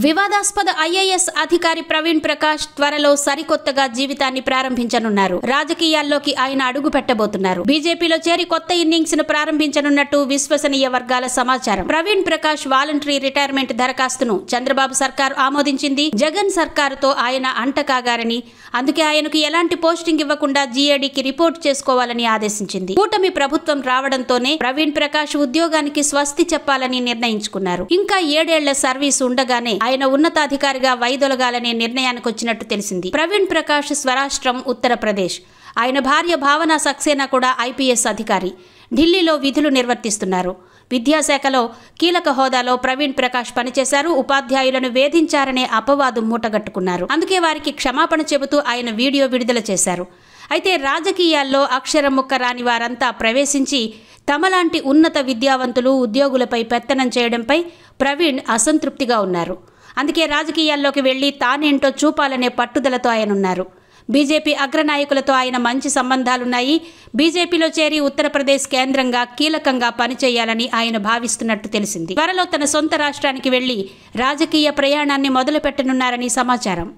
వివాదాస్పద ఐఏఎస్ అధికారి ప్రవీణ్ ప్రకాష్ త్వరలో సరికొత్తగా జీవితాన్ని ప్రారంభించనున్నారు. రాజకీయాల్లోకి ఆయన అడుగు పెట్టబోతున్నారు. బీజేపీలో చేరి కొత్త ఇన్నింగ్స్ ను ప్రారంభించనున్నట్టు విశ్వసనీయ వర్గాల సమాచారం. ప్రవీణ్ ప్రకాష్ వాలంటరీ రిటైర్మెంట్ దరఖాస్తును చంద్రబాబు సర్కారు ఆమోదించింది. జగన్ సర్కారుతో ఆయన అంటకాగారని, అందుకే ఆయనకు ఎలాంటి పోస్టింగ్ ఇవ్వకుండా జీఏడీకి రిపోర్ట్ చేసుకోవాలని ఆదేశించింది. కూటమి ప్రభుత్వం రావడంతోనే ప్రవీణ్ ప్రకాష్ ఉద్యోగానికి స్వస్తి చెప్పాలని నిర్ణయించుకున్నారు. ఇంకా 7 ఏళ్ల సర్వీసు ఉండగానే ఆయన ఉన్నతాధికారిగా వైదొలగాలనే నిర్ణయానికి వచ్చినట్టు తెలిసింది. ప్రవీణ్ ప్రకాష్ స్వరాష్ట్రం ఉత్తరప్రదేశ్. ఆయన భార్య భావన సక్సేనా కూడా ఐపీఎస్ అధికారి. ఢిల్లీలో విధులు నిర్వర్తిస్తున్నారు. విద్యాశాఖలో కీలక హోదాలో ప్రవీణ్ ప్రకాష్ పనిచేశారు. ఉపాధ్యాయులను వేధించారనే అపవాదు మూటగట్టుకున్నారు. అందుకే వారికి క్షమాపణ చెబుతూ ఆయన వీడియో విడుదల చేశారు. అయితే రాజకీయాల్లో అక్షరం ముక్క రాని వారంతా ప్రవేశించి తమలాంటి ఉన్నత విద్యావంతులు ఉద్యోగులపై పెత్తనం చేయడంపై ప్రవీణ్ అసంతృప్తిగా ఉన్నారు. అందుకే రాజకీయాల్లోకి వెళ్లి తానేంటో చూపాలనే పట్టుదలతో ఆయన ఉన్నారు. బీజేపీ అగ్రనాయకులతో ఆయన మంచి సంబంధాలున్నాయి. బీజేపీలో చేరి ఉత్తరప్రదేశ్ కేంద్రంగా కీలకంగా పనిచేయాలని ఆయన భావిస్తున్నట్టు తెలిసింది. త్వరలో తన సొంత రాష్ట్రానికి వెళ్లి రాజకీయ ప్రయాణాన్ని మొదలుపెట్టనున్నారని సమాచారం.